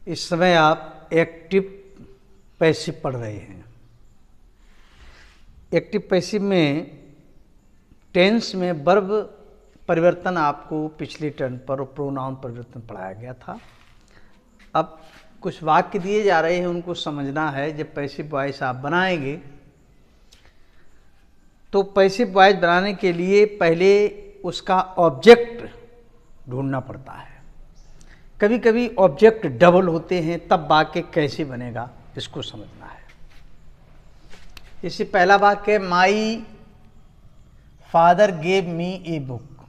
इस समय आप एक्टिव पैसिव पढ़ रहे हैं। एक्टिव पैसिव में टेंस में वर्ब परिवर्तन आपको पिछले टर्न पर प्रोनाउन परिवर्तन पढ़ाया गया था। अब कुछ वाक्य दिए जा रहे हैं, उनको समझना है। जब पैसिव वॉइस आप बनाएंगे तो पैसिव वॉइस बनाने के लिए पहले उसका ऑब्जेक्ट ढूंढना पड़ता है। कभी कभी ऑब्जेक्ट डबल होते हैं, तब वाक्य कैसे बनेगा इसको समझना है। इससे पहला वाक्य, my father gave me a book.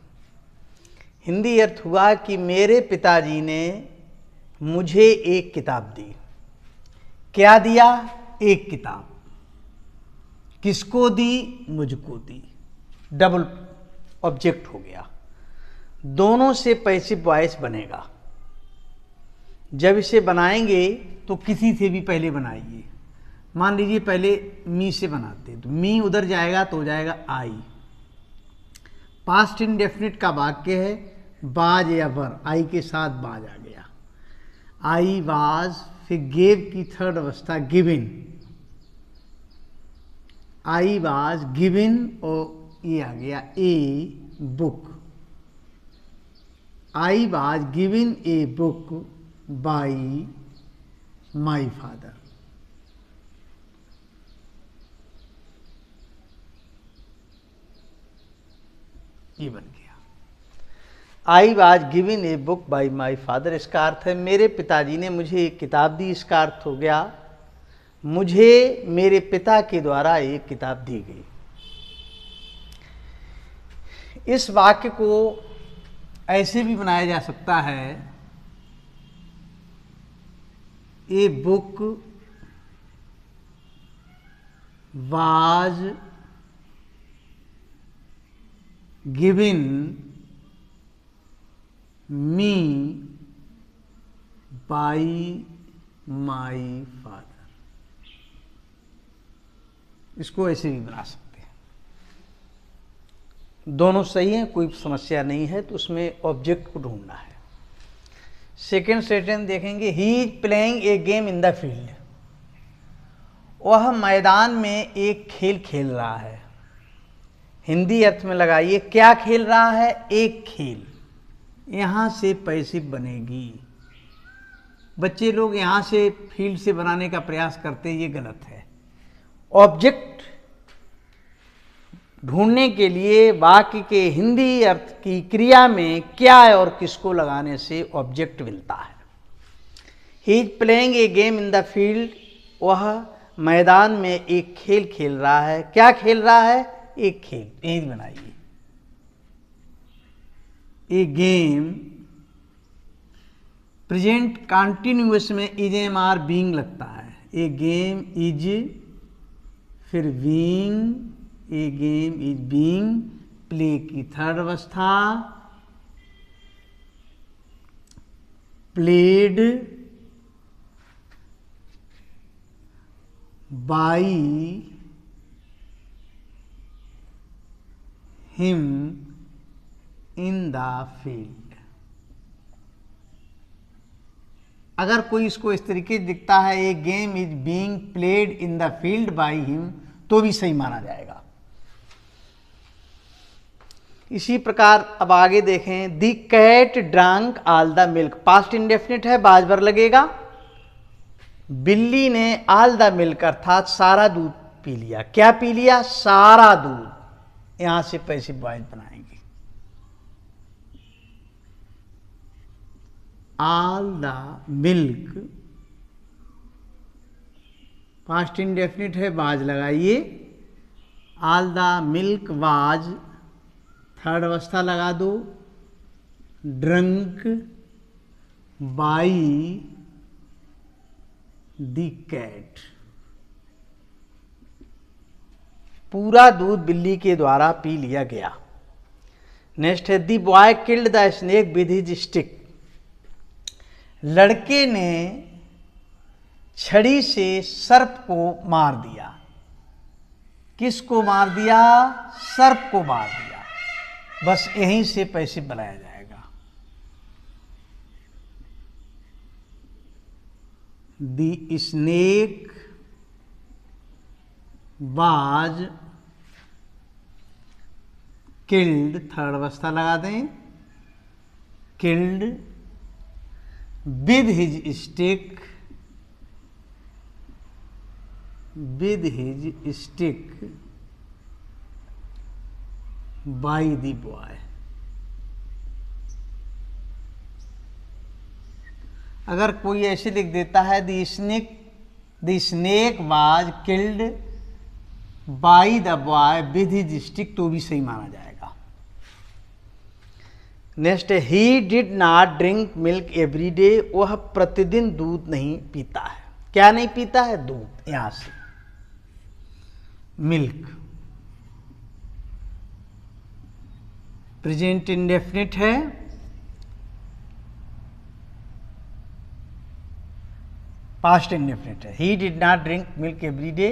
Hindi अर्थ हुआ कि मेरे पिताजी ने मुझे एक किताब दी। क्या दिया? एक किताब। किसको दी? मुझको दी। डबल ऑब्जेक्ट हो गया। दोनों से पैसिव वॉइस बनेगा। जब इसे बनाएंगे तो किसी से भी पहले बनाइए। मान लीजिए पहले मी से बनाते, तो मी उधर जाएगा तो हो जाएगा आई। पास्ट इंडेफिनिट का वाक्य है, बाज या वर, आई के साथ बाज आ गया। आई वाज, फिर गेव की थर्ड अवस्था गिविन। आई वाज गिविन और ये आ गया a book. I was given a book by my father. ये बन गया। I was given a book by my father, इसका अर्थ है मेरे पिताजी ने मुझे एक किताब दी। इसका अर्थ हो गया मुझे मेरे पिता के द्वारा एक किताब दी गई। इस वाक्य को ऐसे भी बनाया जा सकता है, a book was given me by my father. इसको ऐसे भी बना सकते हैं। दोनों सही हैं, कोई समस्या नहीं है। तो उसमें ऑब्जेक्ट को ढूंढना है। सेकेंड सेंटेंस देखेंगे, he is playing a game in the field. वह मैदान में एक खेल खेल रहा है। हिंदी अर्थ में लगाइए, क्या खेल रहा है? एक खेल। यहां से पैसिव बनेगी। बच्चे लोग यहां से फील्ड से बनाने का प्रयास करते हैं, ये गलत है। ऑब्जेक्ट ढूंढने के लिए वाक्य के हिंदी अर्थ की क्रिया में क्या और किसको लगाने से ऑब्जेक्ट मिलता है। He is playing a game in the field, वह मैदान में एक खेल खेल रहा है। क्या खेल रहा है? एक खेल। यही बनाइए, ए गेम। प्रेजेंट कॉन्टिन्यूअस में इज एम आर बीइंग लगता है। ए गेम इज, फिर being, a game is being, play की थर्ड अवस्था played by him in the field. अगर कोई इसको इस तरीके से दिखता है, a game is being played in the field by him, तो भी सही माना जाएगा। इसी प्रकार अब आगे देखें, the cat drunk all the milk. Past indefinite है, बाजबर लगेगा। बिल्ली ने ऑल द मिल्क अर्थात सारा दूध पी लिया। क्या पी लिया? सारा दूध। यहां से पैसिव वॉइस बनाएंगे। All the milk, past indefinite है, बाज लगाइए। All the milk was, third अवस्था लगा दो, ड्रंक बाई द कैट। पूरा दूध बिल्ली के द्वारा पी लिया गया। नेक्स्ट है, the boy killed the snake with his stick. लड़के ने छड़ी से सर्प को मार दिया। किसको मार दिया? सर्प को मार दिया। बस यहीं से पैसिव बनाया जाएगा। The snake was killed, third अवस्था लगा दें, killed with his stick, with his stick by the boy. अगर कोई ऐसे लिख देता है the snake was killed by the boy with his stick, तो भी सही माना जाएगा। नेक्स्ट है he did not drink milk every day, वह प्रतिदिन दूध नहीं पीता है। क्या नहीं पीता है? दूध। यहां से मिल्क प्रेजेंट इंडेफिनिट है, पास्ट इंडेफिनिट है। He did not drink milk every day,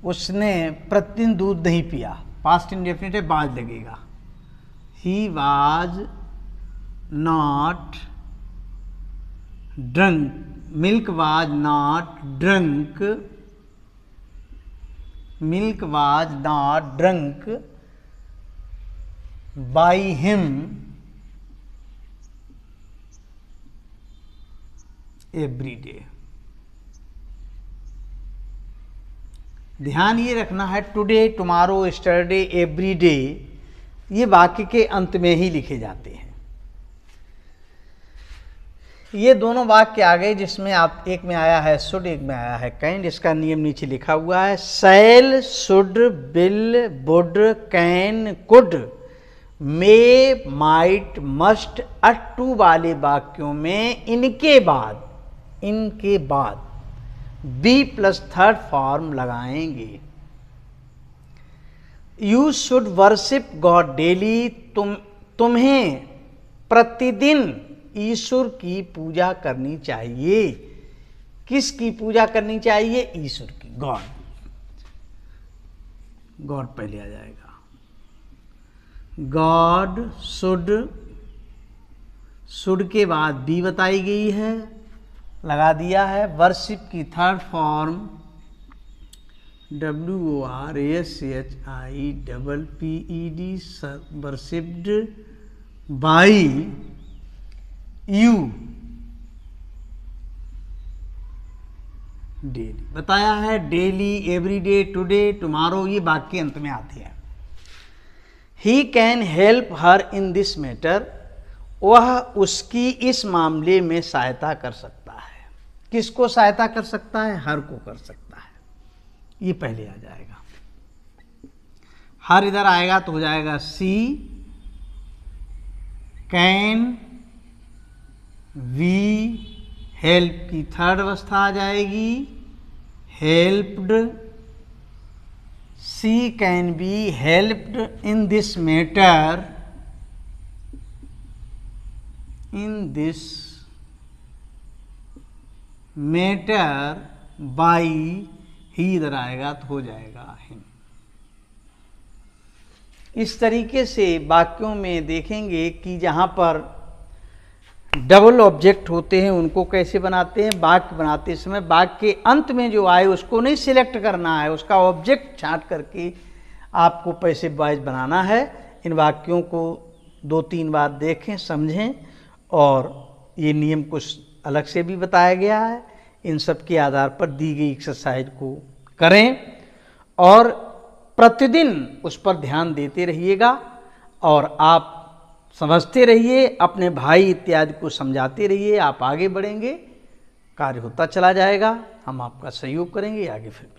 उसने प्रतिदिन दूध नहीं पिया। पास्ट इंडेफिनिट है, बाद लगेगा। He was not drunk, milk was not drunk, milk was not drunk by him every day. ध्यान ये रखना है today, tomorrow, yesterday, every day, ये वाक्य के अंत में ही लिखे जाते हैं। ये दोनों वाक्य आ गए जिसमें आप एक में आया है शुड, एक में आया है कैन। इसका नियम नीचे लिखा हुआ है, shall, should, will, would, can, could, may, might, must, ought to वाले वाक्यों में इनके बाद बी प्लस थर्ड फॉर्म लगाएंगे। You should worship God daily, तुम्हें प्रतिदिन ईश्वर की पूजा करनी चाहिए। किसकी पूजा करनी चाहिए? ईश्वर की, गॉड। गॉड पहले आ जाएगा। गॉड शुड के बाद बी बताई गई है, लगा दिया है। वर्शिप की third form WORSHIPPED, worshipped by you daily बताया है। डेली, एवरीडे, टुडे, टुमारो, ये वाक्य अंत में आते हैं। He can help her in this matter, वह उसकी इस मामले में सहायता कर सकता है। किसको सहायता कर सकता है? हर को कर सकता है। ये पहले आ जाएगा। हर इधर आएगा तो हो जाएगा सी कैन वी, हेल्प की थर्ड अवस्था आ जाएगी, helped. She can be helped in this matter, in this matter by, he इधर आएगा तो हो जाएगा हिम। इस तरीके से वाक्यों में देखेंगे कि जहाँ पर डबल ऑब्जेक्ट होते हैं उनको कैसे बनाते हैं। वाक्य बनाते समय वाक्य के अंत में जो आए उसको नहीं सिलेक्ट करना है, उसका ऑब्जेक्ट छांट करके आपको पैसिव वॉइस बनाना है। इन वाक्यों को 2-3 बार देखें, समझें, और ये नियम कुछ अलग से भी बताया गया है। इन सब के आधार पर दी गई एक्सरसाइज को करें और प्रतिदिन उस पर ध्यान देते रहिएगा और आप समझते रहिए, अपने भाई इत्यादि को समझाते रहिए। आप आगे बढ़ेंगे, कार्य होता चला जाएगा। हम आपका सहयोग करेंगे, आगे फिर